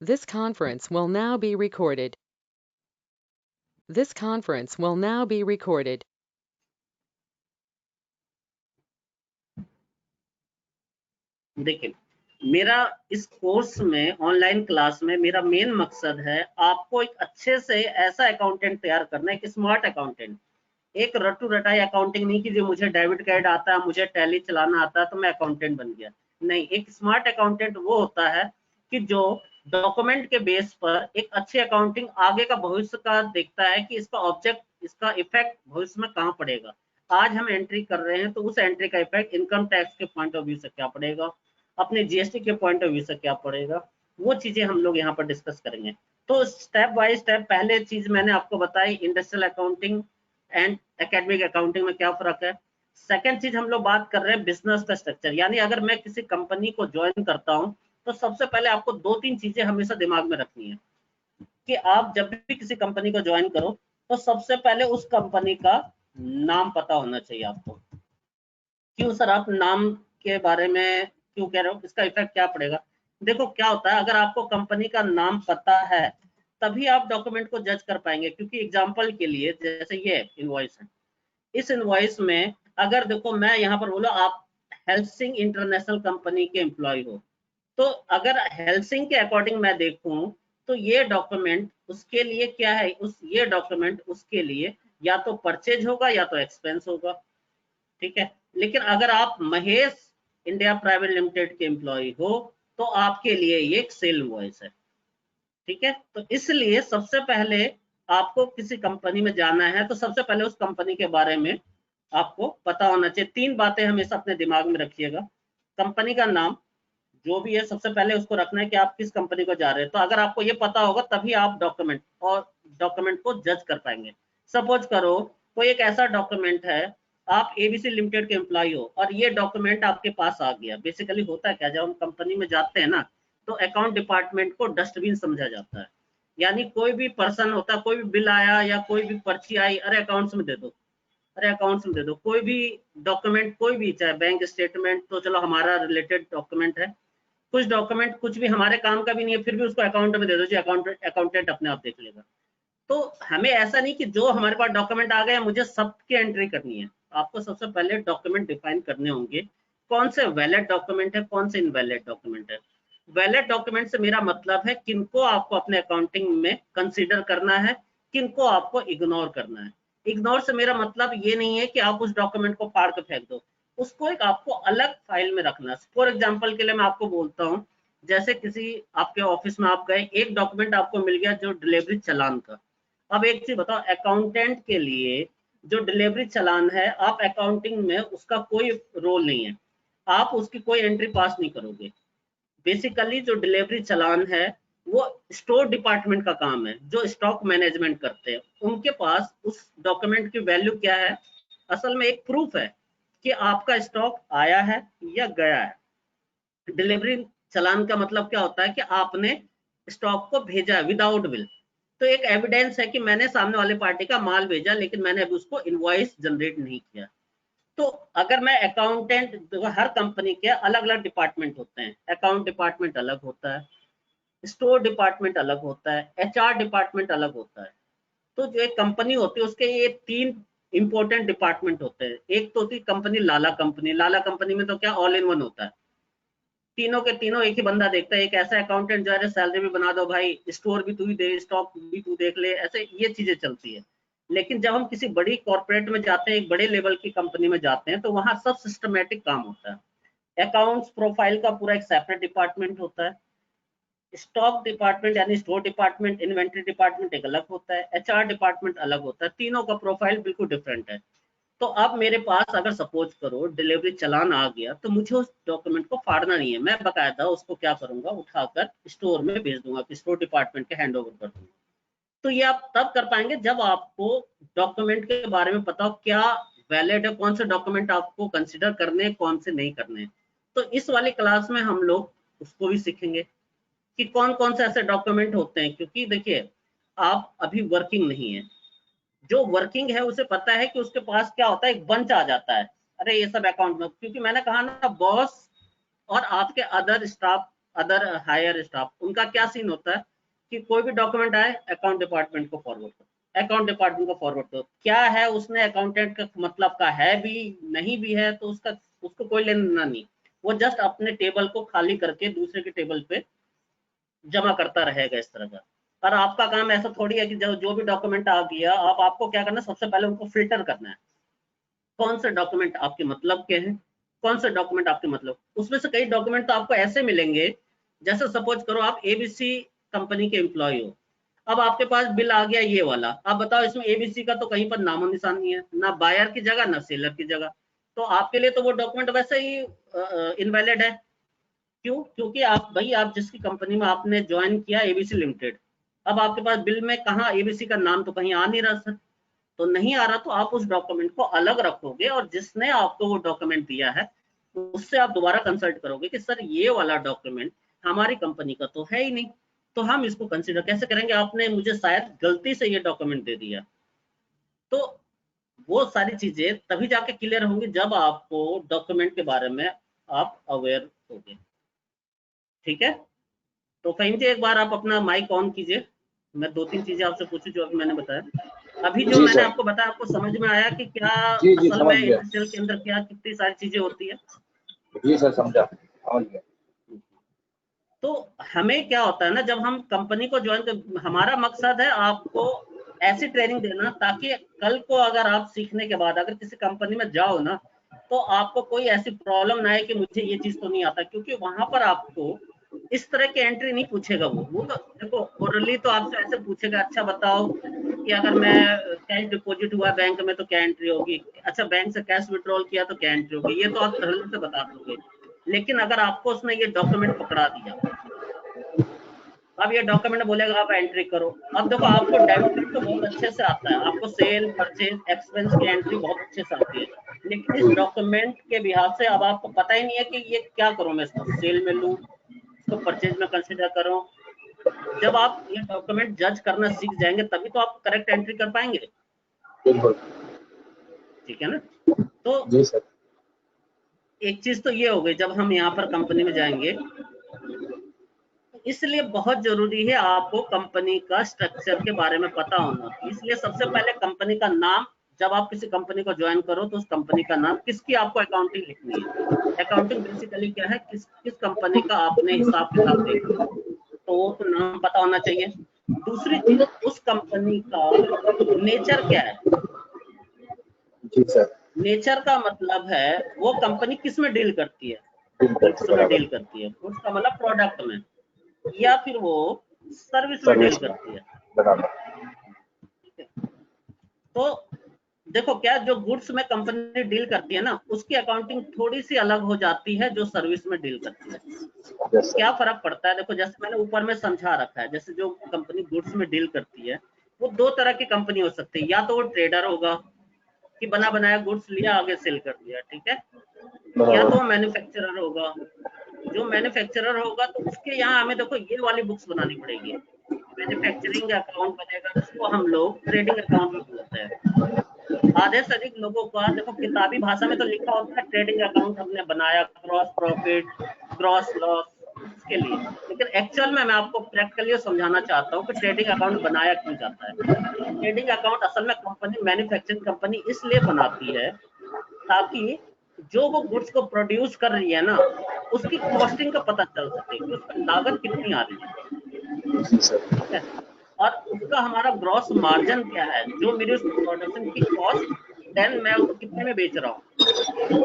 This conference will now be recorded. This conference will now be recorded. देखिए, मेरा इस course में online class में मेरा मेन मकसद है आपको एक अच्छे से ऐसा अकाउंटेंट तैयार करना है, एक स्मार्ट अकाउंटेंट, एक रट्टू रटाई अकाउंटिंग नहीं कि जो मुझे डेबिट कार्ड आता है, मुझे टैली चलाना आता है तो मैं अकाउंटेंट बन गया। नहीं, एक स्मार्ट अकाउंटेंट वो होता है कि जो डॉक्यूमेंट के बेस पर एक अच्छी अकाउंटिंग आगे का भविष्य का देखता है कि इसका ऑब्जेक्ट, इसका इफेक्ट भविष्य में कहाँ पड़ेगा। आज हम एंट्री कर रहे हैं तो उस एंट्री का इफेक्ट इनकम टैक्स के पॉइंट ऑफ व्यू से क्या पड़ेगा, अपने जीएसटी के पॉइंट ऑफ व्यू से क्या पड़ेगा, वो चीजें हम लोग यहाँ पर डिस्कस करेंगे। तो स्टेप बाय स्टेप पहले चीज मैंने आपको बताई industrial accounting and academic accounting में क्या फर्क है। सेकंड चीज हम लोग बात कर रहे हैं बिजनेस का स्ट्रक्चर, यानी अगर मैं किसी कंपनी को ज्वाइन करता हूं तो सबसे पहले आपको दो तीन चीजें हमेशा दिमाग में रखनी है कि आप जब भी किसी कंपनी को ज्वाइन करो तो सबसे पहले उस कंपनी का नाम पता होना चाहिए आपको। क्यों सर आप नाम के बारे में क्यों कह रहे हो, इसका इफेक्ट क्या पड़ेगा। देखो क्या होता है, अगर आपको कंपनी का नाम पता है तभी आप डॉक्यूमेंट को जज कर पाएंगे। क्योंकि एग्जांपल के लिए जैसे ये इनवॉइस है, इस इनवॉइस में अगर देखो मैं यहाँ पर बोलो आप हेल्सिंग इंटरनेशनल कंपनी के एम्प्लॉय हो, तो अगर हेल्सिंग के अकॉर्डिंग मैं देखूं तो ये डॉक्यूमेंट उसके लिए क्या है, उस ये डॉक्यूमेंट उसके लिए या तो परचेज होगा या तो एक्सपेंस होगा, ठीक है। लेकिन अगर आप महेश इंडिया प्राइवेट लिमिटेड के एम्प्लॉय हो तो आपके लिए ये एक सेल इनवॉइस है, ठीक है। तो इसलिए सबसे पहले आपको किसी कंपनी में जाना है तो सबसे पहले उस कंपनी के बारे में आपको पता होना चाहिए। तीन बातें हमेशा अपने दिमाग में रखिएगा। कंपनी का नाम जो भी है सबसे पहले उसको रखना है कि आप किस कंपनी को जा रहे हैं। तो अगर आपको ये पता होगा तभी आप डॉक्यूमेंट को जज कर पाएंगे। सपोज करो कोई एक ऐसा डॉक्यूमेंट है, आप एबीसी लिमिटेड के एम्प्लॉय हो और ये डॉक्यूमेंट आपके पास आ गया। बेसिकली होता क्या, जब हम कंपनी में जाते हैं ना तो अकाउंट डिपार्टमेंट को डस्टबिन समझा जाता है। यानी कोई भी पर्सन होता है, कोई भी बिल आया या कोई भी पर्ची आई, अरे अकाउंट्स में दे दो, अरे अकाउंट्स में दे दो। कोई भी डॉक्यूमेंट, कोई भी, चाहे बैंक स्टेटमेंट तो चलो हमारा रिलेटेड डॉक्यूमेंट है, कुछ डॉक्यूमेंट कुछ भी हमारे काम का भी नहीं है फिर भी उसको अकाउंट में दे दो जी, अकाउंटेंट अपने आप देख लेगा। तो हमें ऐसा नहीं कि जो हमारे पास डॉक्यूमेंट आ गए मुझे सबकी एंट्री करनी है। आपको सबसे पहले डॉक्यूमेंट डिफाइन करने होंगे, कौन से वैलिड डॉक्यूमेंट है, कौन से इनवैलिड डॉक्यूमेंट है। वैलिड डॉक्यूमेंट से मेरा मतलब है किनको आपको अपने अकाउंटिंग में कंसीडर करना है, किनको आपको इग्नोर करना है। इग्नोर से मेरा मतलब ये नहीं है कि आप उस डॉक्यूमेंट को फाड़ के फेंक दो, उसको एक आपको अलग फाइल में रखना। फॉर एग्जाम्पल के लिए मैं आपको बोलता हूँ, जैसे किसी आपके ऑफिस में आप गए, एक डॉक्यूमेंट आपको मिल गया जो डिलीवरी चालान का। अब एक चीज बताओ, अकाउंटेंट के लिए जो डिलीवरी चालान है, आप अकाउंटिंग में उसका कोई रोल नहीं है, आप उसकी कोई एंट्री पास नहीं करोगे। बेसिकली जो डिलीवरी चालान है वो स्टोर डिपार्टमेंट का काम है, जो स्टॉक मैनेजमेंट करते हैं उनके पास उस डॉक्यूमेंट की वैल्यू क्या है, असल में एक प्रूफ है कि आपका स्टॉक आया है या गया है। डिलीवरी चालान का मतलब क्या होता है कि आपने स्टॉक को भेजा है विदाउट बिल, तो एक एविडेंस है कि मैंने सामने वाले पार्टी का माल भेजा लेकिन मैंने अभी उसको इनवॉइस जनरेट नहीं किया। तो अगर मैं अकाउंटेंट, हर कंपनी के अलग अलग डिपार्टमेंट होते हैं, अकाउंट डिपार्टमेंट अलग होता है, स्टोर डिपार्टमेंट अलग होता है, एचआर डिपार्टमेंट अलग होता है। तो जो एक कंपनी होती है उसके ये तीन इंपॉर्टेंट डिपार्टमेंट होते हैं। एक तो होती है कंपनी लाला कंपनी, लाला कंपनी में तो क्या ऑल इन वन होता है, तीनों के तीनों एक ही बंदा देखता है। एक ऐसा अकाउंटेंट जो है सैलरी भी बना दो भाई, स्टोर भी तू ही दे, स्टॉक भी तू देख ले, ऐसे ये चीजें चलती है। लेकिन जब हम किसी बड़ी कॉर्पोरेट में जाते हैं, एक बड़े लेवल की कंपनी में जाते हैं तो वहां सब सिस्टमेटिक काम होता है। अकाउंट्स प्रोफाइल का पूरा एक सेपरेट डिपार्टमेंट होता है, स्टॉक डिपार्टमेंट यानी स्टोर डिपार्टमेंट, इन्वेंट्री डिपार्टमेंट एक अलग होता है, एचआर डिपार्टमेंट अलग होता है। तीनों का प्रोफाइल बिल्कुल डिफरेंट है। तो अब मेरे पास अगर सपोज करो डिलीवरी चालान आ गया तो मुझे उस डॉक्यूमेंट को फाड़ना नहीं है, मैं बकायदा उसको क्या करूंगा, उठाकर स्टोर में भेज दूंगा, स्टोर डिपार्टमेंट के हैंड ओवर कर दूंगा। तो ये आप तब कर पाएंगे जब आपको डॉक्यूमेंट के बारे में पता हो क्या वैलिड है, कौन से डॉक्यूमेंट आपको कंसिडर करने हैं, कौन से नहीं करने। तो इस वाली क्लास में हम लोग उसको भी सीखेंगे कि कौन कौन से ऐसे डॉक्यूमेंट होते हैं। क्योंकि देखिए आप अभी वर्किंग नहीं है, जो वर्किंग है उसे पता है कि उसके पास क्या होता है, एक बंच आ जाता है, अरे ये सब अकाउंट में। क्योंकि मैंने कहा ना, बॉस और आपके other staff other higher staff, उनका क्या सीन होता है कि कोई भी डॉक्यूमेंट आए अकाउंट डिपार्टमेंट को फॉरवर्ड करो, अकाउंट डिपार्टमेंट को फॉरवर्ड करो, क्या है उसने अकाउंटेंट का मतलब का है भी नहीं भी है तो उसको कोई लेना नहीं, वो जस्ट अपने टेबल को खाली करके दूसरे के टेबल पे जमा करता रहेगा इस तरह का। और आपका काम ऐसा थोड़ी है कि जो भी डॉक्यूमेंट आ गया आपको क्या करना है, सबसे पहले उनको फिल्टर करना है, कौन से डॉक्यूमेंट आपके मतलब के हैं, कौन से डॉक्यूमेंट आपके मतलब, उसमें से कई डॉक्यूमेंट तो आपको ऐसे मिलेंगे, जैसे सपोज करो आप एबीसी कंपनी के एम्प्लॉय हो, अब आपके पास बिल आ गया ये वाला, आप बताओ इसमें एबीसी का तो कहीं पर नामो निशान नहीं है, ना बायर की जगह ना सेलर की जगह, तो आपके लिए तो वो डॉक्यूमेंट वैसे ही इनवैलिड है। क्यों? क्योंकि आप भाई आप जिसकी कंपनी में आपने ज्वाइन किया एबीसी लिमिटेड, अब आपके पास बिल में कहाँ एबीसी का नाम तो कहीं आ नहीं रहा सर, तो नहीं आ रहा तो आप उस डॉक्यूमेंट को अलग रखोगे और जिसने आपको वो डॉक्यूमेंट दिया है उससे आप दोबारा कंसल्ट करोगे कि सर ये वाला डॉक्यूमेंट हमारी कंपनी का तो है ही नहीं, तो हम इसको कंसिडर कैसे करेंगे, आपने मुझे शायद गलती से ये डॉक्यूमेंट दे दिया। तो वो सारी चीजें तभी जाके क्लियर होंगी जब आपको डॉक्यूमेंट के बारे में आप अवेयर होगे। ठीक है, तो फहीम जी एक बार आप अपना माइक ऑन कीजिए, मैं 2-3 चीजें आपसे पूछूं जो अभी मैंने बताया। अभी जो जी मैंने सर। आपको बताया आपको समझ में आया कि क्या जी जी असल समझ में गया। इंडस्ट्रियल के अंदर क्या कितनी सारी चीजें होती है। जी सर समझा, समझ गया। तो हमें क्या होता है ना, जब हम कंपनी को ज्वाइन कर, हमारा मकसद है आपको ऐसी ट्रेनिंग देना ताकि कल को अगर आप सीखने के बाद अगर किसी कंपनी में जाओ ना तो आपको कोई ऐसी प्रॉब्लम ना आए कि मुझे ये चीज तो नहीं आता, क्योंकि वहां पर आपको इस तरह की एंट्री नहीं पूछेगा। वो तो देखो ओरली तो आपसे ऐसे पूछेगा, अच्छा बताओ कि अगर मैं कैश डिपॉजिट हुआ बैंक में तो क्या एंट्री होगी, अच्छा बैंक से कैश विड्रॉल किया तो क्या एंट्री होगी, ये तो आप सरल से बता दोगे। लेकिन अगर आपको उसने ये डॉक्यूमेंट पकड़ा दिया, अब ये डॉक्यूमेंट बोलेगा आप एंट्री करो, अब देखो आपको डेबिट क्रेडिट तो बहुत अच्छे से आता है, आपको सेल परचेज एक्सपेंस की एंट्री बहुत अच्छे से आती है, लेकिन इस डॉक्यूमेंट के बिहाफ से अब आपको पता ही नहीं है कि ये क्या करूं, मैं इसको सेल में लूं, इसको परचेज में कंसिडर करूं। जब आप ये डॉक्यूमेंट जज करना सीख जाएंगे तभी तो आप करेक्ट एंट्री कर पाएंगे। बिल्कुल। ठीक है ना, तो जी सर। एक चीज तो ये हो गई जब हम यहाँ पर कंपनी में जाएंगे, इसलिए बहुत जरूरी है आपको कंपनी का स्ट्रक्चर के बारे में पता होना। इसलिए सबसे पहले कंपनी का नाम, जब आप किसी कंपनी को ज्वाइन करो तो उस कंपनी का नाम, किसकी आपको अकाउंटिंग लिखनी है, अकाउंटिंग बेसिकली क्या है, किस किस कंपनी का आपने हिसाब किताब देखना, तो वो तो नाम पता होना चाहिए। दूसरी चीज उस कंपनी का नेचर क्या है, जी सर। नेचर का मतलब है वो कंपनी किस में डील करती है, बिल्कुल गुड्स में बराबर। डील करती है, गुड्स का मतलब प्रोडक्ट में, या फिर वो सर्विस में डील सर्विस में। करती है। बराबर। ठीक है, तो देखो क्या जो गुड्स में कंपनी डील करती है ना उसकी अकाउंटिंग थोड़ी सी अलग हो जाती है जो सर्विस में डील करती है। Yes sir. क्या फर्क पड़ता है, देखो जैसे मैंने ऊपर में समझा रखा है, जैसे जो कंपनी गुड्स में डील करती है वो दो तरह की कंपनी हो सकती है, या तो वो ट्रेडर होगा कि बना बनाया गुड्स लिया आगे सेल कर दिया, ठीक है, या तो बराबर। वो मैन्युफैक्चरर होगा। जो मैन्युफैक्चरर होगा तो उसके यहाँ हमें देखो ये वाली बुक्स बनानी पड़ेगी, मैन्युफैक्चरिंग अकाउंट बनेगा जिसको हम लोग ट्रेडिंग अकाउंट भी बोलते हैं। आधे से अधिक लोगों का देखो किताबी भाषा में तो लिखा होता है ट्रेडिंग अकाउंट हमने बनाया, ग्रॉस प्रॉफिट, ग्रॉस लॉस, उसके लिए, लेकिन एक्चुअल में मैं आपको प्रैक्टिकली समझाना चाहता हूँ कि ट्रेडिंग अकाउंट बनाया क्यों जाता है। ट्रेडिंग अकाउंट असल में कंपनी, मैन्युफैक्चरिंग कंपनी इसलिए बनाती है ताकि जो वो गुड्स को प्रोड्यूस कर रही है ना उसकी कॉस्टिंग का पता चल सके कि उस पर लागत कितनी आ रही है। जी सर। ठीक है, और उसका हमारा ग्रॉस मार्जिन क्या है, जो मेरी उस प्रोडक्शन की कॉस्ट देन मैं उसको कितने में बेच रहा हूँ,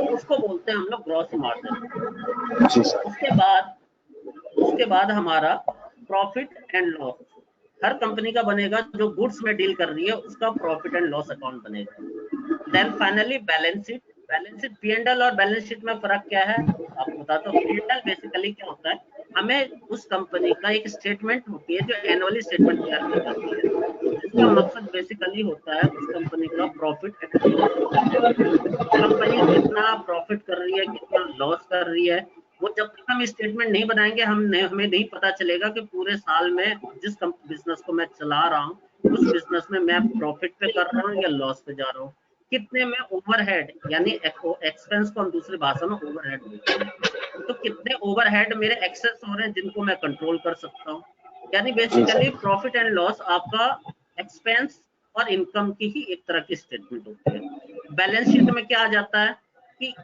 उसको बोलते हैं हम लोग ग्रॉस मार्जिन। जी सर। उसके बाद हमारा profit and loss her company का बनेगा, जो गुड्स में डील कर रही है उसका प्रॉफिट एंड लॉस अकाउंट बनेगा। Then finally balance sheet. Balance sheet, P and L और बैलेंस शीट में फर्क क्या है आपको बताता हूँ। पी&एल बेसिकली क्या होता है, हमें उस कंपनी का एक स्टेटमेंट होती है जो एनुअली स्टेटमेंट तैयार की जाती है, जिसका मकसद बेसिकली होता है उस कंपनी का profit and loss account banana. Company कितना प्रॉफिट कर रही है कितना लॉस कर रही है, वो जब तक हम स्टेटमेंट नहीं बनाएंगे हमें नहीं पता चलेगा कि पूरे साल में जिस बिजनेस को मैं चला रहा हूँ उस बिजनेस में मैं प्रॉफिट पे कर रहा हूँ या लॉस पे जा रहा हूँ, कितने में ओवरहेड यानी एक्सपेंस को हम दूसरी भाषा में ओवरहेड बोलते हैं, तो कितने ओवरहेड मेरे एक्सेस हो रहे हैं जिनको मैं कंट्रोल कर सकता हूँ। यानी बेसिकली प्रॉफिट एंड लॉस आपका एक्सपेंस और इनकम की ही एक तरह की स्टेटमेंट होती है। बैलेंस शीट में क्या आ जाता है कि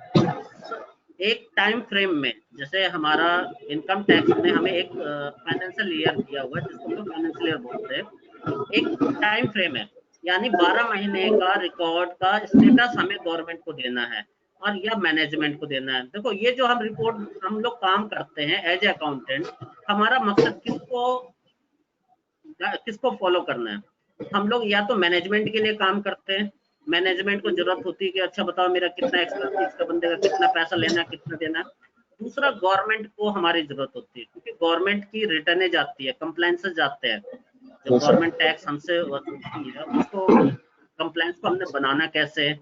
एक टाइम फ्रेम में, जैसे हमारा इनकम टैक्स ने हमें एक फाइनेंशियल ईयर दिया हुआ है जिसको हम फाइनेंशियल ईयर बोलते हैं, एक टाइम फ्रेम है, यानी 12 महीने का रिकॉर्ड का स्टेटस हमें गवर्नमेंट को देना है और या मैनेजमेंट को देना है। देखो ये जो हम रिपोर्ट हम लोग काम करते हैं एज अकाउंटेंट, हमारा मकसद किसको फॉलो करना है। हम लोग या तो मैनेजमेंट के लिए काम करते हैं, मैनेजमेंट को जरूरत होती है कि अच्छा बताओ मेरा कितना एक्सपर्टीज का बंदे का कितना पैसा लेना है, कितना देना है। दूसरा, गवर्नमेंट को हमारी जरूरत होती है क्योंकि गवर्नमेंट की रिटर्नें जाती है, कंप्लायंसेस जाते हैं, जो गवर्नमेंट टैक्स हमसे वसूलती है उसको कंप्लायंस को हमने बनाना कैसे है,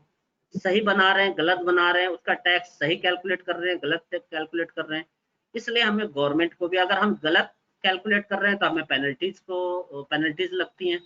सही बना रहे हैं गलत बना रहे हैं, उसका टैक्स सही कैलकुलेट कर रहे हैं गलत कैलकुलेट कर रहे हैं। इसलिए हमें गवर्नमेंट को भी, अगर हम गलत कैलकुलेट कर रहे हैं तो हमें पेनल्टीज लगती हैं।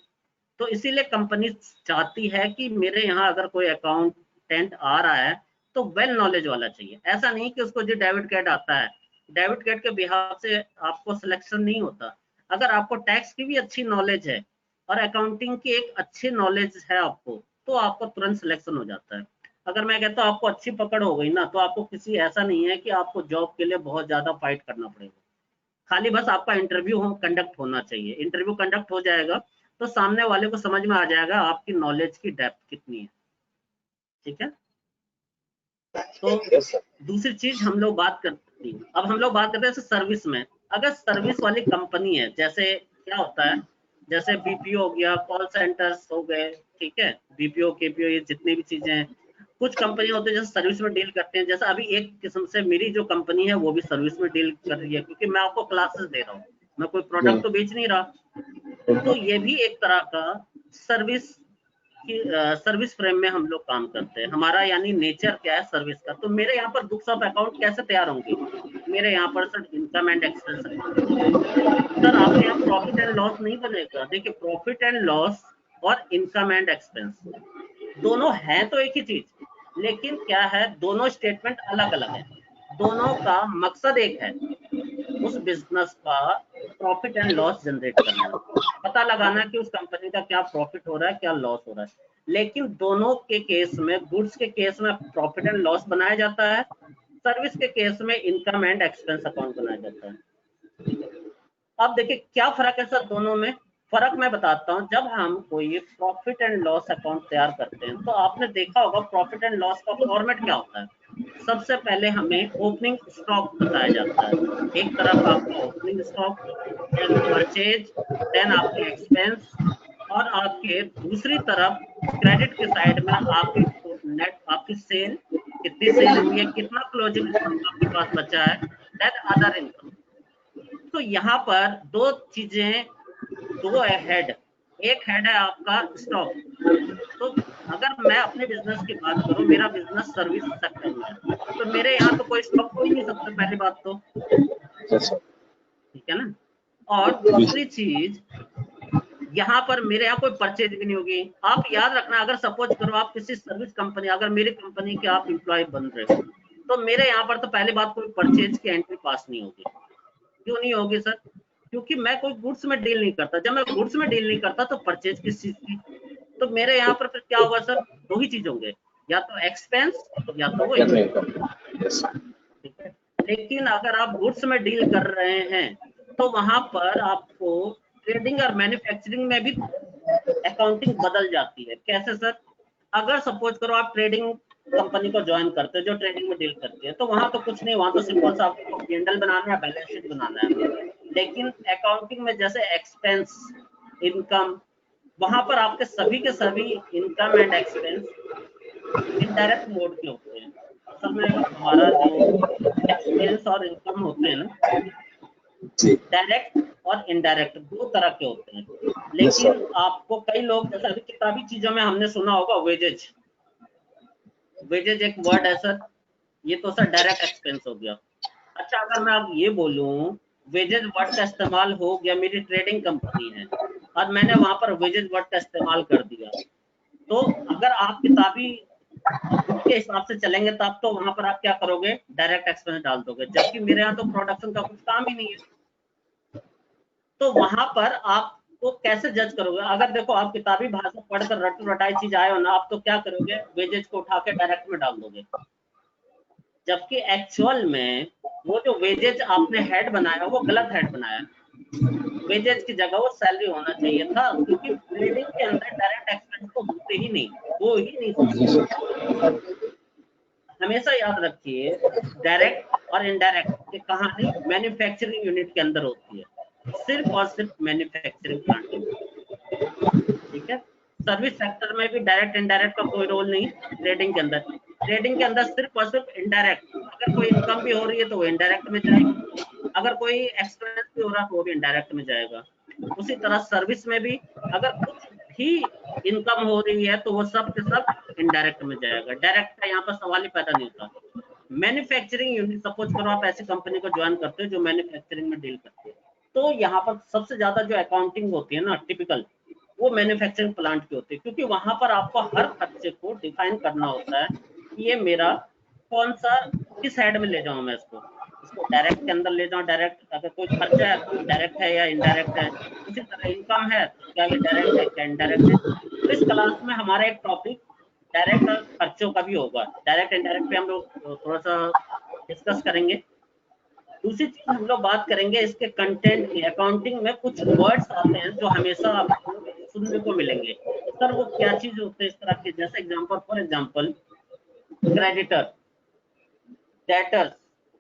तो इसीलिए कंपनी चाहती है कि मेरे यहाँ अगर कोई अकाउंटेंट आ रहा है तो वेल नॉलेज वाला चाहिए। ऐसा नहीं कि उसको जो डेबिट कार्ड आता है, डेबिट कार्ड के बिहाफ से आपको सिलेक्शन नहीं होता। अगर आपको टैक्स की भी अच्छी नॉलेज है और अकाउंटिंग की एक अच्छी नॉलेज है आपको, तो आपको तुरंत सिलेक्शन हो जाता है। अगर मैं कहता हूँ आपको अच्छी पकड़ हो गई ना, तो आपको किसी ऐसा नहीं है कि आपको जॉब के लिए बहुत ज्यादा फाइट करना पड़ेगा। खाली बस आपका इंटरव्यू कंडक्ट होना चाहिए, इंटरव्यू कंडक्ट हो जाएगा तो सामने वाले को समझ में आ जाएगा आपकी नॉलेज की डेप्थ कितनी है। ठीक है, तो दूसरी चीज हम लोग बात करते हैं, अब हम लोग बात करते हैं सर्विस में। अगर सर्विस वाली कंपनी है, जैसे क्या होता है, जैसे बीपीओ हो गया, कॉल सेंटर्स हो गए, ठीक है, बीपीओ केपीओ ये जितनी भी चीजें हैं, कुछ कंपनी होती है जैसे सर्विस में डील करते हैं। जैसे अभी एक किस्म से मेरी जो कंपनी है वो भी सर्विस में डील कर रही है, क्योंकि मैं आपको क्लासेस दे रहा हूँ, मैं कोई प्रोडक्ट तो बेच नहीं रहा। तो ये भी एक तरह का सर्विस की सर्विस फ्रेम में हम लोग काम करते हैं। हमारा यानी नेचर क्या है सर्विस का। तो मेरे यहाँ पर बुक्स ऑफ अकाउंट कैसे तैयार होंगे, मेरे यहाँ पर sir income and expense account होंगे। सर आपके यहाँ प्रॉफिट एंड लॉस नहीं बनेगा। देखिए प्रॉफिट एंड लॉस और इनकम एंड एक्सपेंस दोनों हैं तो एक ही चीज, लेकिन क्या है दोनों स्टेटमेंट अलग अलग है। दोनों का मकसद एक है, उस बिजनेस का प्रॉफिट एंड लॉस जनरेट करना, पता लगाना कि उस कंपनी का क्या प्रॉफिट हो रहा है क्या लॉस हो रहा है। लेकिन दोनों के केस में, गुड्स के केस में प्रॉफिट एंड लॉस बनाया जाता है, सर्विस के केस में इनकम एंड एक्सपेंस अकाउंट बनाया जाता है। ठीक है, अब देखिए क्या फर्क है सर दोनों में। फर्क मैं बताता हूँ। जब हम कोई प्रॉफिट एंड लॉस अकाउंट तैयार करते हैं तो आपने देखा होगा प्रॉफिट एंड लॉस का फॉर्मेट क्या होता है। सबसे पहले हमें ओपनिंग स्टॉक बताया जाता है, एक तरफ आपका opening stock, then purchase, then आपके एक्सपेंस, और आपके दूसरी तरफ क्रेडिट के साइड में आपकी नेट, आपकी सेल कितनी सेल हुई है, कितना क्लोजिंग स्टॉक आपके पास बचा है, देन अदर इनकम। तो यहाँ पर दो चीजें, दो हेड, एक हेड है आपका स्टॉक। तो अगर मैं अपने बिजनेस की बात करूं, मेरा बिजनेस सर्विस सेक्टर में है, तो मेरे यहाँ तो कोई स्टॉक हो ही नहीं सकता, पहली बात तो, ठीक है ना। और दूसरी चीज, यहाँ पर मेरे यहाँ कोई परचेज भी नहीं होगी। आप याद रखना, अगर सपोज करो आप किसी सर्विस कंपनी, अगर मेरी कंपनी के आप एम्प्लॉय बन रहे हो, तो मेरे यहाँ पर तो पहली बात कोई परचेज की एंट्री पास नहीं होगी। क्यों नहीं होगी सर? क्योंकि मैं कोई गुड्स में डील नहीं करता। जब मैं गुड्स में डील नहीं करता तो परचेज किस चीज की? तो मेरे यहाँ पर फिर क्या होगा सर, दो ही चीज होंगे, या तो एक्सपेंस या तो वो इनकम। ठीक है, लेकिन अगर आप गुड्स में डील कर रहे हैं तो वहां पर आपको ट्रेडिंग और मैन्युफैक्चरिंग में भी अकाउंटिंग बदल जाती है। कैसे सर? अगर सपोज करो आप ट्रेडिंग कंपनी को ज्वाइन करते हो जो ट्रेडिंग में डील करती है, तो वहां तो कुछ नहीं, वहां तो सिंपल सा आपको P&L बनाना है, बैलेंस शीट बनाना है। लेकिन अकाउंटिंग में जैसे एक्सपेंस, इनकम, वहां पर आपके सभी के सभी income and expense indirect mode के होते हैं। असल में हमारा जो एक्सपेंस और इनकम होते हैं ना, डायरेक्ट और इनडायरेक्ट दो तरह के होते हैं। लेकिन आपको कई लोग, जैसे अभी किताबी चीजों में हमने सुना होगा वेजेज, वेजेज एक वर्ड है सर, ये तो सर डायरेक्ट एक्सपेंस हो गया। अच्छा अगर मैं अब ये बोलूं वेजेज वर्ड का इस्तेमाल हो गया, मेरी ट्रेडिंग कंपनी है और मैंने वहां पर वेजेज वर्ड का इस्तेमाल कर दिया, तो अगर आप किताबी उसके हिसाब से चलेंगे तब तो वहां पर आप क्या करोगे, डायरेक्ट एक्सपेंस डाल दोगे, जबकि मेरे यहाँ तो प्रोडक्शन का कुछ काम ही नहीं है। तो वहां पर आपको कैसे जज करोगे? अगर देखो आप किताबी भाषा पढ़कर रट रटाई चीज आए हो ना, आप तो क्या करोगे, वेजेज को उठा के डायरेक्ट में डाल दोगे, जबकि एक्चुअल में वो जो वेजेज आपने हेड बनाया वो गलत हेड बनाया। वेजेज की जगह वो सैलरी होना चाहिए था, क्योंकि ट्रेडिंग के अंदर डायरेक्ट एक्सपेंस तो होते ही नहीं, वो ही नहीं जी सकते। सर। हमेशा याद रखिए, डायरेक्ट और इनडायरेक्ट की कहानी मैन्युफैक्चरिंग यूनिट के अंदर होती है, सिर्फ और सिर्फ मैन्युफैक्चरिंग प्लांट के अंदर, ठीक है। सर्विस सेक्टर में भी डायरेक्ट इनडायरेक्ट का कोई रोल नहीं ट्रेडिंग के अंदर। ट्रेडिंग के अंदर सिर्फ और सिर्फ इनडायरेक्ट, अगर कोई इनकम भी हो रही है तो वो इनडायरेक्ट में जाएगी, अगर कोई एक्सपेंस भी हो रहा है तो वो भी इनडायरेक्ट में जाएगा। उसी तरह सर्विस में भी अगर कुछ भी इनकम हो रही है तो वो सब के सब इनडायरेक्ट में जाएगा, डायरेक्ट का यहाँ पर सवाल ही पैदा नहीं होता। मैन्युफैक्चरिंग यूनिट, सपोज करो आप ऐसी कंपनी को ज्वाइन करते हो जो मैन्युफैक्चरिंग में डील करती है, तो यहाँ पर सबसे ज्यादा जो अकाउंटिंग होती है ना टिपिकल, वो मैन्युफैक्चरिंग प्लांट की होती है, क्योंकि वहां पर आपको हर खर्चे को डिफाइन करना होता है कि ये मेरा कौन सा, किस हेड में ले जाऊं मैं इसको डायरेक्ट के अंदर ले जाऊं, डायरेक्ट अगर कोई खर्चा है तो डायरेक्ट है या इनडायरेक्ट है, उसी तरह इनकम है तो क्या ये डायरेक्ट है क्या इनडायरेक्ट है। तो इस क्लास में हमारा एक टॉपिक डायरेक्ट और खर्चों का भी होगा, डायरेक्ट इनडायरेक्ट पे हम लोग थोड़ा सा डिस्कस करेंगे। दूसरी चीज हम लोग बात करेंगे इसके कंटेंट की। अकाउंटिंग में कुछ वर्ड्स आते हैं जो हमेशा आपको सुनने को मिलेंगे, सर वो क्या चीज होते हैं इस तरह के, जैसे example, for example creditor, debtors.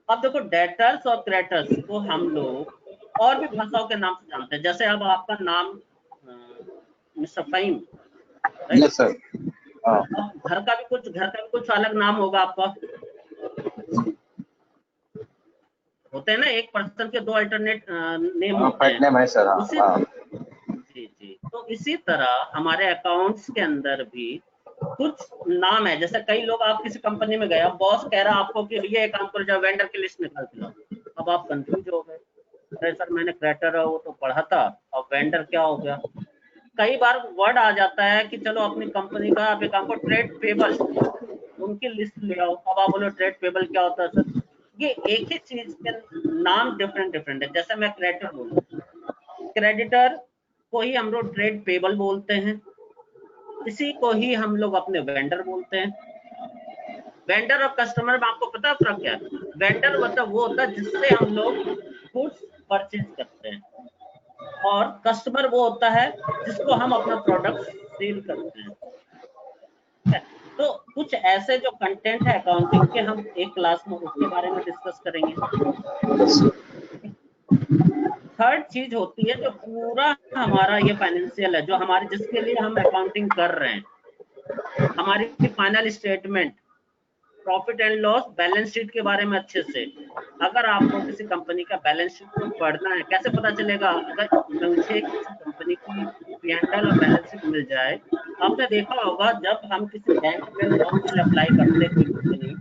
अब देखो डेटर्स और क्रेडिटर्स को हम लोग और भी भाषाओं के नाम से जानते हैं, जैसे अब आपका नाम mister Faheem, right. Yes sir. हाँ। अब घर का भी कुछ अलग नाम होगा आपका, होते हैं ना, एक पर्सन के दो अल्टरनेट नेम होते पेट हैं। नेम है सर। उसी हाँ। जी जी, तो इसी तरह हमारे अकाउंट्स के अंदर भी कुछ नाम है। जैसे कई लोग, आप किसी कंपनी में गए, अब बॉस कह रहा है आपको कि ये काम करो, जाओ वेंडर की लिस्ट निकाल के लाओ, अब आप कंफ्यूज हो गए, अरे सर मैंने क्रेडिटर वो तो पढ़ा था, अब वेंडर क्या हो गया। कई बार वर्ड आ जाता है कि चलो अपनी कंपनी का आप एक काम को ट्रेड पेबल, उनकी लिस्ट ले आओ, अब आप बोलो ट्रेड पेबल क्या होता है सर, ये एक ही चीज के नाम डिफरेंट डिफरेंट है। जैसे मैं क्रेडिटर बोलूँ, क्रेडिटर को ही हम लोग ट्रेड पेबल बोलते हैं, इसी को ही हम लोग अपने वेंडर बोलते हैं। वेंडर और कस्टमर में आपको पता है फर्क क्या है? वेंडर मतलब वो होता है जिससे हम लोग गुड्स परचेज करते हैं, और कस्टमर वो होता है जिसको हम अपना प्रोडक्ट सेल करते हैं। तो कुछ ऐसे जो कंटेंट है अकाउंटिंग के, हम एक क्लास में उसके बारे में डिस्कस करेंगे। थर्ड चीज होती है जो पूरा हमारा ये फाइनेंशियल है, जो हमारे जिसके लिए हम अकाउंटिंग कर रहे हैं, हमारी final statement, profit and loss, balance sheet के बारे में अच्छे से। अगर आपको किसी कंपनी का बैलेंस शीट को पढ़ना है, कैसे पता चलेगा? अगर मुझे किसी कंपनी की P&L और बैलेंस शीट मिल जाए, आपने देखा होगा जब हम किसी बैंक में लोन के लिए अप्लाई करते कोई कंपनी,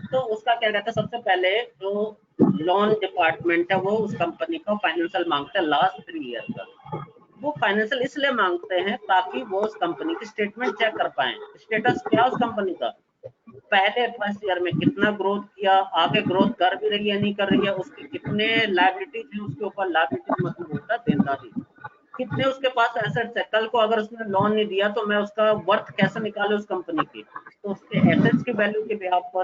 तो उसका क्या कहता है, सबसे पहले जो लोन डिपार्टमेंट है वो उस कंपनी का फाइनेंशियल मांगता है लास्ट 3 ईयर का। वो फाइनेंशियल इसलिए मांगते हैं ताकि वो उस कंपनी की स्टेटमेंट चेक कर पाए, स्टेटस क्या उस कंपनी का, पहले फर्स्ट ईयर में कितना ग्रोथ किया, आगे ग्रोथ कर भी रही है नहीं कर रही है, उसके कितने लायबिलिटीज है, उसके ऊपर लायबिलिटीज मतलब होता है देनदारी, कितने उसके पास एसेट्स है, कल को अगर उसने लोन नहीं दिया तो मैं उसका वर्थ कैसे निकालू उस कंपनी की, तो उसके एसेट्स की वैल्यू के बिहाफ पर,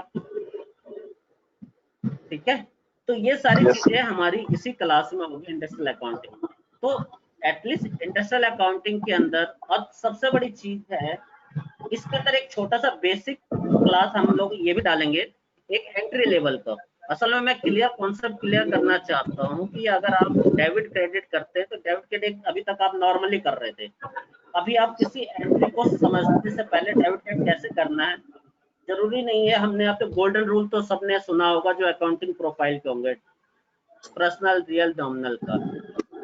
ठीक है। तो ये सारी चीजें हमारी इसी क्लास में होगी, इंडस्ट्रियल अकाउंटिंग। तो एटलीस्ट इंडस्ट्रियल अकाउंटिंग के अंदर अब सबसे बड़ी चीज है, इसके अंदर एक छोटा सा बेसिक क्लास हम लोग ये भी डालेंगे, एक एंट्री लेवल का। असल में मैं क्लियर कॉन्सेप्ट क्लियर करना चाहता हूँ कि अगर आप डेबिट क्रेडिट करते हैं तो डेबिट क्रेडिट अभी तक आप नॉर्मली कर रहे थे, अभी आप किसी एंट्री को समझने से पहले डेबिट क्रेडिट कैसे करना है, जरूरी नहीं है। हमने यहाँ पे गोल्डन रूल तो सबने सुना होगा जो अकाउंटिंग प्रोफाइल के होंगे, पर्सनल, रियल, नॉमिनल का।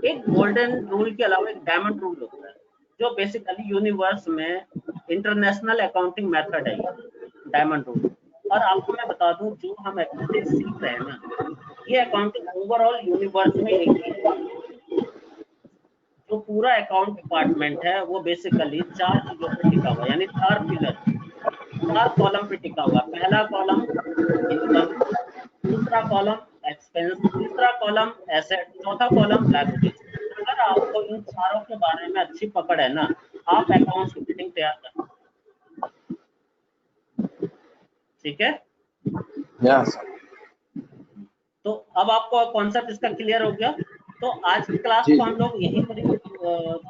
एक गोल्डन रूल के अलावा एक डायमंड रूल होता है, जो बेसिकली यूनिवर्स में इंटरनेशनल अकाउंटिंग मेथड है, डायमंड रूल। और आपको मैं बता दूं, जो हम अकाउंटिंग सीख रहे हैं ना, ये अकाउंटिंग ओवरऑल यूनिवर्स में एक ही है। जो पूरा अकाउंट डिपार्टमेंट है वो बेसिकली 4 चीजों पर टिका हुआ है, यानी 4 पिलर। 4 कॉलम पे टिका हुआ। पहला कॉलम इनकम, दूसरा कॉलम एक्सपेंस, तीसरा कॉलम एसेट, चौथा कॉलम लायबिलिटीज। अगर आपको इन चारों के बारे में अच्छी पकड़ है ना, आप अकाउंट्स की फिटिंग तैयार कर, ठीक है। यस तो अब आपको कॉन्सेप्ट इसका क्लियर हो गया। तो आज की क्लास जी को हम लोग यहीं पर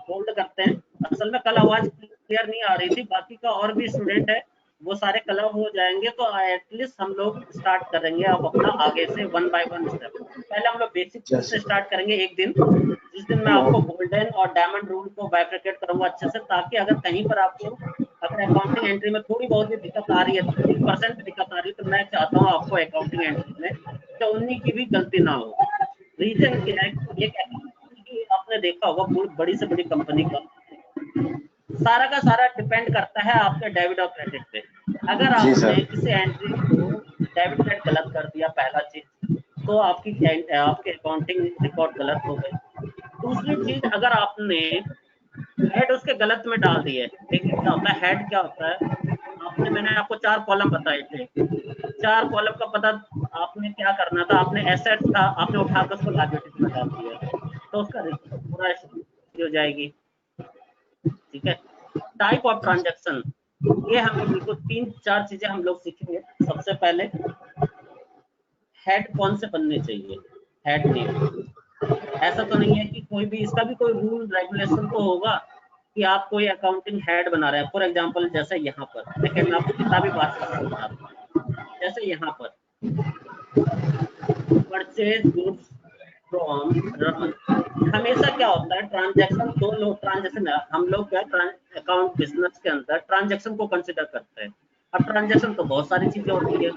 होल्ड करते हैं। असल में कल आवाज क्लियर नहीं आ रही थी, बाकी का और भी स्टूडेंट है वो सारे कलर हो जाएंगे, तो एटलीस्ट हम लोग स्टार्ट करेंगे अब अपना आगे से 1 बाय 1 स्टेप। पहले हम लोग बेसिक चीज से स्टार्ट करेंगे एक दिन, जिस दिन मैं आपको गोल्डन और डायमंड रूल को बाइफरकेट करूंगा अच्छे से, ताकि अगर कहीं पर आपको अगर अकाउंटिंग एंट्री में थोड़ी बहुत भी दिक्कत आ रही है, 30% भी दिक्कत आ रही है, तो मैं चाहता हूँ आपको अकाउंटिंग एंट्री में तो उन्हीं की भी गलती ना हो। रीजन क्या है, एक आपने देखा होगा बड़ी से बड़ी कंपनी का सारा का सारा डिपेंड करता है आपके डेबिट और क्रेडिट पे। अगर जी आपने सर। किसी एंट्री को डेबिट क्रेडिट गलत कर दिया, पहला चीज तो आपके अकाउंटिंग रिकॉर्ड गलत हो गए। दूसरी चीज, अगर आपने हेड उसके गलत में डाल दिए, देखिए क्या होता है, हेड क्या होता है, मैंने आपको 4 कॉलम बताए थे, 4 कॉलम का पता आपने क्या करना था, आपने एसेट्स था, आपने उठाकर उसको लायबिलिटीज में डाल दिया, तो उसका पूरा हो जाएगी, ठीक है। टाइप ऑफ ट्रांजैक्शन, ये हमें बिल्कुल 3-4 चीजें हम लोग सीखेंगे। सबसे पहले हेड कौन से बनने चाहिए, हेड नेम। ऐसा तो नहीं है कि कोई भी, इसका भी कोई रूल रेगुलेशन तो होगा कि आप कोई अकाउंटिंग हेड बना रहे हैं। फॉर एग्जांपल जैसे यहाँ पर देखिए, मैं आपको किताबी भाषा से समझाता हूँ। जैसे यहाँ पर परचेज गुड्स फ्रॉम रमन, हमेशा क्या होता है, ट्रांजैक्शन, दो लोग ट्रांजैक्शन, हम लोग क्या अकाउंट बिजनेस के अंदर ट्रांजैक्शन को कंसिडर करते हैं। अब ट्रांजैक्शन तो बहुत सारी चीजें होती है,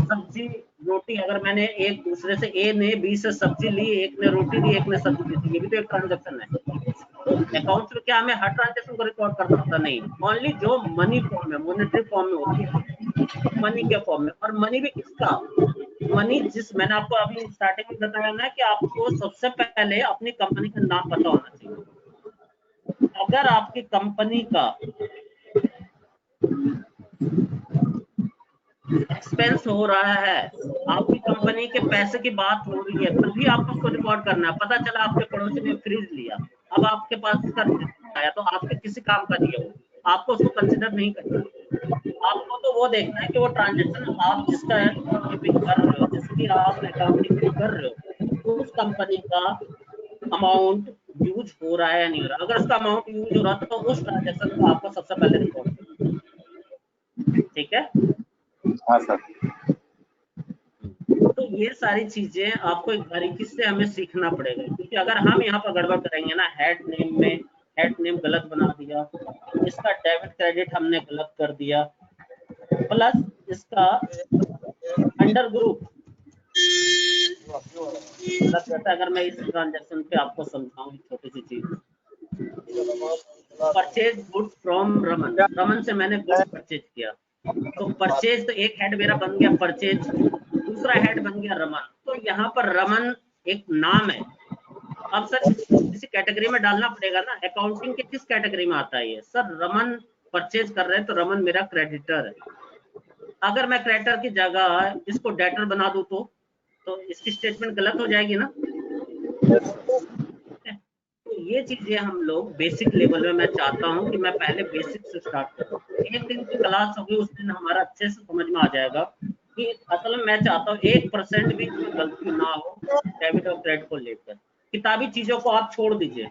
सब्जी रोटी, अगर मैंने एक दूसरे से, ए ने बी से सब्जी ली, एक ने रोटी दी, एक ने सब्जी दी, तो ये भी तो एक ट्रांजैक्शन है। तो अकाउंट्स में क्या हमें हर ट्रांजैक्शन को रिकॉर्ड करना होता नहीं, ओनली जो मनी फॉर्म में, मॉनेटरी फॉर्म में होती है, मनी के फॉर्म में। और मनी भी किसका, मनी जिस, मैंने आपको अभी स्टार्टिंग में बताया ना कि आपको सबसे पहले अपनी कंपनी का नाम पता होना चाहिए। अगर आपकी कंपनी का एक्सपेंस हो रहा है, आपकी कंपनी के पैसे की बात हो रही है, तभी आपको उसको रिकॉर्ड करना है। पता चला आपके पड़ोसी ने फ्रिज लिया, अब आपके पास उसका आया, तो आपके किसी काम का नहीं है वो, आपको उसको कंसिडर नहीं करना। आपको तो वो देखना है कि वो ट्रांजैक्शन आप जिसका कीपिंग कर रहे हो, जिसकी आप अकाउंटिंग कर रहे हो, उस कंपनी का अमाउंट यूज हो रहा है या नहीं हो रहा। अगर उसका अमाउंट यूज हो रहा है तो उस ट्रांजैक्शन को आपको सबसे पहले रिकॉर्ड करना, ठीक है। हाँ सर। तो ये सारी चीजें आपको एक बारीकी से हमें सीखना पड़ेगा, क्योंकि अगर हम यहाँ पर गड़बड़ करेंगे ना, हेड नेम में हेड नेम गलत बना दिया, इसका डेबिट क्रेडिट हमने गलत कर दिया, प्लस इसका अंडर ग्रुप गलत रहता है। अगर मैं इस ट्रांजैक्शन पे आपको समझाऊं एक छोटी सी चीज, purchase goods from Raman, Raman से मैंने गुड्स परचेज किया, तो परचेज तो एक हेड मेरा बन गया परचेज, दूसरा हेड बन गया रमन। तो यहाँ पर रमन एक नाम है। अब सर किसी कैटेगरी में डालना पड़ेगा ना, अकाउंटिंग के किस कैटेगरी में आता है ये, सर रमन परचेज कर रहे हैं तो रमन मेरा क्रेडिटर है। अगर मैं क्रेडिटर की जगह इसको डेटर बना दूं तो इसकी स्टेटमेंट गलत हो जाएगी ना। तो ये चीजें हम लोग बेसिक लेवल में, मैं चाहता हूं कि मैं पहले बेसिक से स्टार्ट करूं। एक दिन की क्लास होगी, उस दिन हमारा अच्छे से समझ में आ जाएगा कि असल में मैं चाहता हूँ 1% भी इसमें गलती ना हो डेबिट और क्रेडिट को लेकर। किताबी चीजों को आप छोड़ दीजिए,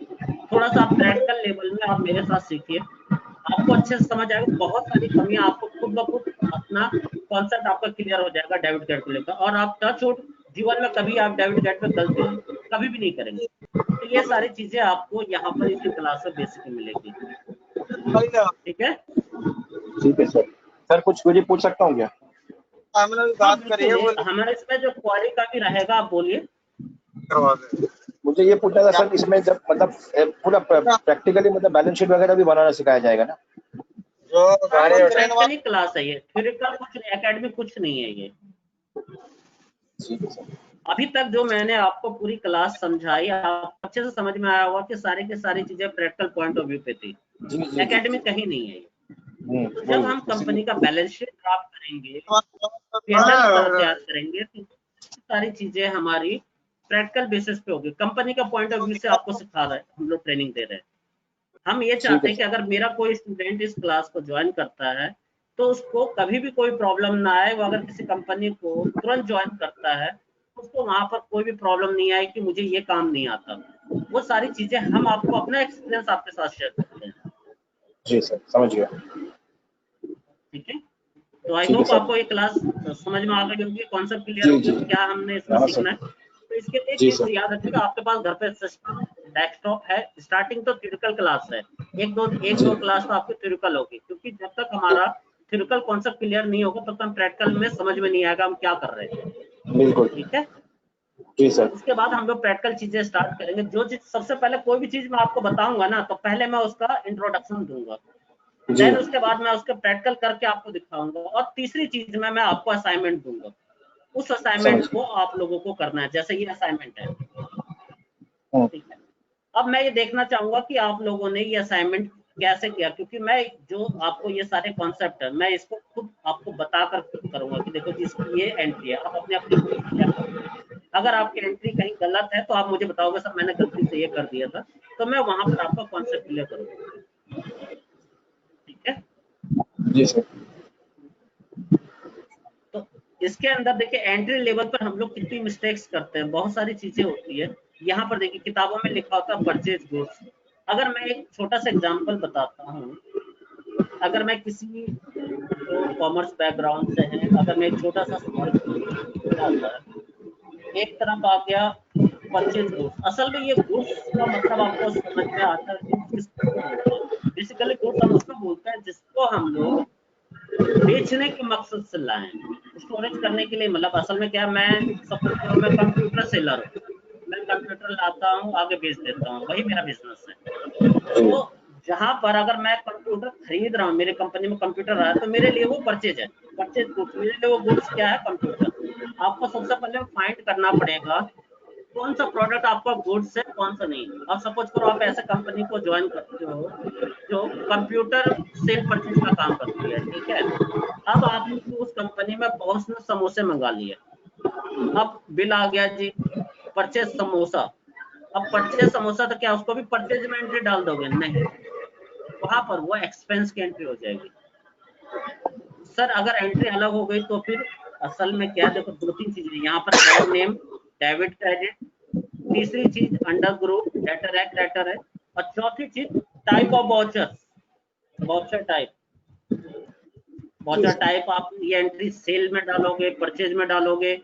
थोड़ा सा आप प्रैक्टिकल लेवल में आप मेरे साथ सीखिए, आपको अच्छे से समझ आएगा। बहुत सारी कमियां आपको खुद ब खुद अपना कॉन्सेप्ट आपका क्लियर हो जाएगा डेबिट क्रेडिट को लेकर, और आप टच वुड जीवन में कभी आप डेबिट क्रेडिट में गलती कभी भी नहीं करेंगे। तो ये सारी चीजें आपको यहाँ पर इसी क्लास में बेसिक मिलेगी, ठीक है। ठीक है सर। सर कुछ मुझे पूछ सकता हूँ क्या? बात करिए, हमारे इसमें जो क्वारी का भी रहेगा, आप बोलिए। मुझे ये पूछना था सर, इसमें जब मतलब पूरा प्रैक्टिकली मतलब बैलेंस शीट वगैरह भी बनाना सिखाया जाएगा ना? प्रैक्टिकली क्लास है ये, थ्योरिटिकल कुछ नहीं, एकेडमिक कुछ नहीं है ये। ठीक है सर। अभी तक जो मैंने आपको पूरी क्लास समझाई, आप अच्छे से समझ में आया होगा कि सारी की सारी चीजें प्रैक्टिकल पॉइंट ऑफ व्यू पे थी, एकेडमिक कहीं नहीं है ये। तो जब हम कंपनी का बैलेंस शीट ड्राफ्ट करेंगे, P&L तैयार करेंगे, तो सारी चीजें हमारी प्रैक्टिकल बेसिस पे होगी। कंपनी का पॉइंट ऑफ व्यू से आपको सिखा रहा है, हम लोग ट्रेनिंग दे रहे हैं। हम ये चाहते हैं कि अगर मेरा कोई स्टूडेंट इस क्लास को ज्वाइन करता है तो उसको कभी भी कोई प्रॉब्लम ना आए। वो अगर किसी कंपनी को तुरंत ज्वाइन करता है तो उसको वहां पर कोई भी प्रॉब्लम नहीं आए कि मुझे ये काम नहीं आता। वो सारी चीजें हम आपको अपना एक्सपीरियंस आपके साथ शेयर करते हैं। जी सर, समझ गया। ठीक है, तो आई ठीक है होप सर। आपको ये क्लास समझ में आ गई होगी, कॉन्सेप्ट क्लियर जी हो जी गया क्या हमने इसमें हाँ सीखना सर। है। तो इसके लिए एक जी चीज सर। याद रखिएगा, आपके पास घर पे सिस्टम डेस्कटॉप है। स्टार्टिंग तो थ्योरिटिकल क्लास है, एक दो क्लास तो आपकी थ्योरिटिकल होगी, क्योंकि जब तक हमारा थ्योरिटिकल कॉन्सेप्ट क्लियर नहीं होगा तब तक हम प्रैक्टिकल में समझ में नहीं आएगा हम क्या कर रहे हैं। बिल्कुल। ठीक है, जी सर। उसके बाद हम लोग प्रैक्टिकल चीजें स्टार्ट करेंगे। जो चीज सबसे पहले कोई भी चीज मैं आपको बताऊंगा ना, तो पहले मैं उसका इंट्रोडक्शन दूंगा, जी देन उसके बाद मैं उसके प्रैक्टिकल करके आपको दिखाऊंगा, और तीसरी चीज में मैं आपको असाइनमेंट दूंगा। उस समझ असाइनमेंट को गया। आप लोगों को करना है, जैसे ये असाइनमेंट है। हम्म, ठीक है, अब मैं ये देखना चाहूंगा कि आप लोगों ने ये असाइनमेंट कैसे किया, क्योंकि मैं जो आपको ये सारे कॉन्सेप्ट है मैं इसको खुद आपको बताकर करूंगा कि देखो जी इसकी ये एंट्री है, आप अपने अपनी एंट्री क्या करोगे। अगर आपकी एंट्री कहीं गलत है तो आप मुझे बताओगे सर मैंने गलती से ये कर दिया था, तो मैं वहां पर आपका कॉन्सेप्ट क्लियर करूंगा। ठीक है, जी सर। तो इसके अंदर देखिए एंट्री लेवल पर हम लोग कितनी मिस्टेक्स करते हैं, बहुत सारी चीजें होती है। यहाँ पर देखिए किताबों में लिखा होता है परचेज गुड्स। अगर मैं एक छोटा सा एग्जांपल बताता हूँ, अगर मैं किसी जो कॉमर्स बैकग्राउंड से है, अगर मैं एक छोटा सा सवाल पूछूं तो क्या होता है, एक तरफ आ गया परचेज गुड्स। असल में ये गुड्स का मतलब आपको समझ में आता है गुड्स किसको बोलते हैं। बेसिकली गुड्स हम उसको बोलते हैं जिसको हम लोग बेचने के मकसद से लाए, स्टोरेज करने के लिए। मतलब असल में क्या, मैं सपोज करो मैं कंप्यूटर सेलर हूँ, मैं कंप्यूटर लाता हूँ आगे बेच देता हूँ, वही मेरा बिजनेस है। जी तो जहां पर अगर मैं कंप्यूटर खरीद रहा हूँ, मेरे कंपनी में कंप्यूटर आया, तो मेरे लिए वो परचेज है, परचेज गुड्स। मेरे लिए वो गुड्स क्या है, कंप्यूटर। आपको सबसे पहले फाइंड करना पड़ेगा कौन सा प्रोडक्ट आपका गुड्स है कौन सा नहीं। अब सपोज करो आप ऐसे कंपनी को ज्वाइन करते हो जो कंप्यूटर सेल परचेज का काम करती है। ठीक है, अब आपने उस कंपनी में बॉस ने समोसे मंगा लिए, अब बिल आ गया जी परचेज समोसा। अब परचेज समोसा तो क्या उसको भी परचेज में एंट्री डाल दोगे, नहीं, वहां पर वो एक्सपेंस की एंट्री हो जाएगी। सर अगर एंट्री अलग हो गई तो फिर असल में क्या, देखो दो तीन चीजें यहाँ पर, ऐड नेम, डेबिट क्रेडिट, तीसरी चीज अंडर ग्रुप लेटर है, क्रेडिटर है, और चौथी चीज type of voucher, voucher type. जी वाउचर सर। टाइप आप ये एंट्री सेल में डालोगे, परचेज में डालोगे,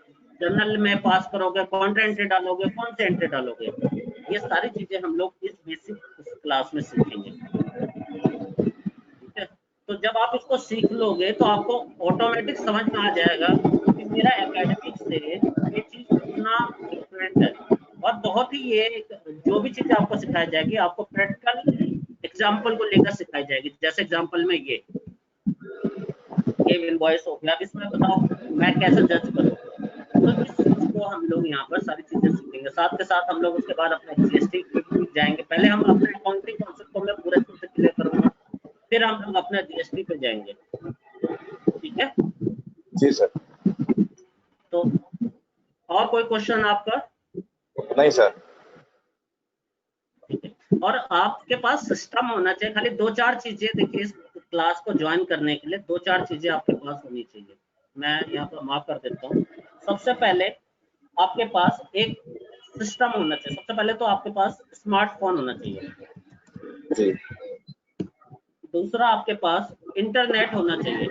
जर्नल में पास करोगे, कौन सा एंट्री डालोगे, कौन से एंट्री डालोगे। ये सारी चीजें हम लोग इस बेसिक क्लास में सीखेंगे। ठीक है, तो जब आप इसको सीख लोगे तो आपको ऑटोमेटिक समझ में आ जाएगा कि मेरा एकेडमिक से ये चीज कितना डिफरेंट है। और बहुत ही ये जो भी चीज आपको सिखाई जाएगी आपको प्रैक्टिकल एग्जाम्पल को लेकर सिखाई जाएगी। जैसे एग्जाम्पल में ये इनवॉइस हो गया, अब इसमें बताओ मैं कैसे जज करूँ। तो इस चीज को हम लोग यहाँ पर सारी चीजें सीखेंगे। साथ के साथ हम लोग उसके बाद अपना जीएसटी पे जाएंगे। पहले हम अपने अकाउंटिंग कॉन्सेप्ट को मैं पूरे अच्छे से क्लियर करूंगा, फिर हम लोग अपना जीएसटी पे जाएंगे। ठीक है, जी सर। तो और कोई क्वेश्चन आपका? नहीं सर। ठीक है, और आपके पास सिस्टम होना चाहिए। खाली दो चार चीजें देखिए इस क्लास को ज्वाइन करने के लिए, दो चार चीजें आपके पास होनी चाहिए। मैं यहाँ पर मार्क कर देता हूँ। सबसे पहले आपके पास एक सिस्टम होना चाहिए। सबसे पहले तो आपके पास स्मार्टफोन होना चाहिए। जी। दूसरा आपके पास इंटरनेट होना चाहिए।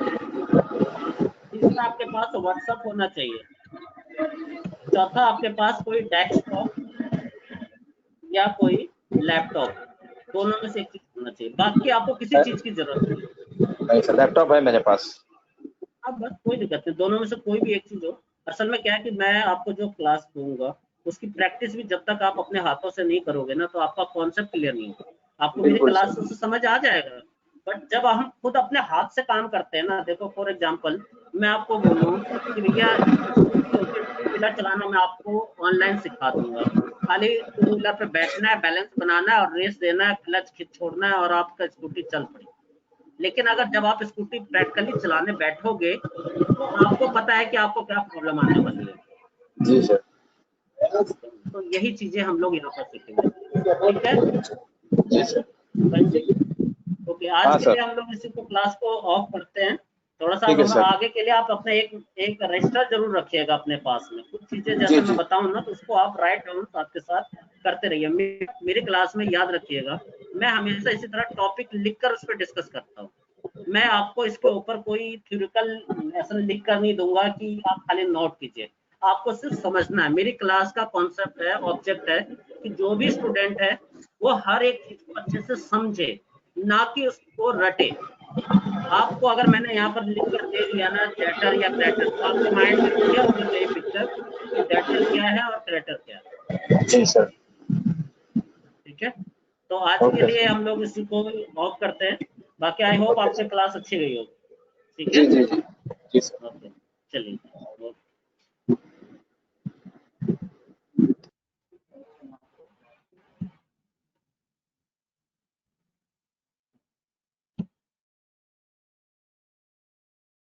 तीसरा आपके पास व्हाट्सएप होना चाहिए। चौथा आपके पास कोई डेस्कटॉप या कोई लैपटॉप, दोनों में से एक चीज होना चाहिए। बाकी आपको किसी चीज की जरूरत नहीं है। नहीं सर, लैपटॉप है मेरे पास। अब बस कोई दिक्कत नहीं, दोनों में से कोई भी एक चीज हो। असल में क्या है कि मैं आपको जो क्लास दूंगा उसकी प्रैक्टिस भी जब तक आप अपने हाथों से नहीं करोगे ना, तो आपका कॉन्सेप्ट क्लियर नहीं होगा। आपको मेरी बिल्कुल क्लास सर। से समझ आ जाएगा, बट जब हम खुद अपने हाथ से काम करते हैं ना, देखो फॉर एग्जांपल मैं आपको बोलूं कि भैया स्कूटी होती है, टू व्हीलर चलाना मैं आपको ऑनलाइन सिखा दूंगा। खाली टू व्हीलर पे बैठना है, बैलेंस बनाना है और रेस देना है, क्लच छोड़ना है और आपका स्कूटी चल पड़ी। लेकिन अगर जब आप स्कूटी प्रैक्टिकली चलाने बैठोगे तो आपको पता है कि आपको क्या प्रॉब्लम आने वाली है। जी सर। तो यही चीजें हम लोग यहाँ पर सीखेंगे, ठीक है जी सर। बहन जी। ओके, आज हाँ के सर। लिए हम लोग इसी को क्लास को ऑफ करते हैं। थोड़ा सा ठीक है हम सर। आगे के लिए आप अपने एक रजिस्टर जरूर रखिएगा अपने पास में। कुछ चीजें जी जैसे मैं जी। बताऊं ना तो उसको आप राइट डाउन आपके साथ करते रहिए। मेरे क्लास में याद रखिएगा, मैं हमेशा इसी तरह टॉपिक लिखकर उस पर डिस्कस करता हूँ। मैं आपको इसके ऊपर कोई थ्योरिकल ऐसा लिख कर नहीं दूंगा कि आप खाली नोट कीजिए। आपको सिर्फ समझना है। मेरी क्लास का कॉन्सेप्ट है, ऑब्जेक्ट है कि जो भी स्टूडेंट है वो हर एक चीज को अच्छे से समझे, ना कि उसको रटे। आपको अगर मैंने यहाँ पर लिख कर दे दिया ना डेटर या क्रैटर, तो आपके माइंड में क्लियर होनी चाहिए पिक्चर कि डेटर क्या है और क्रैटर क्या है। जी सर। ठीक है, तो आज के ओके लिए सर। हम लोग इसी को ऑफ करते हैं। बाकी आई होप ओके आपकी सर। क्लास अच्छी गई होगी। ठीक जी है, जी जी। जी सर। ओके, चलिए।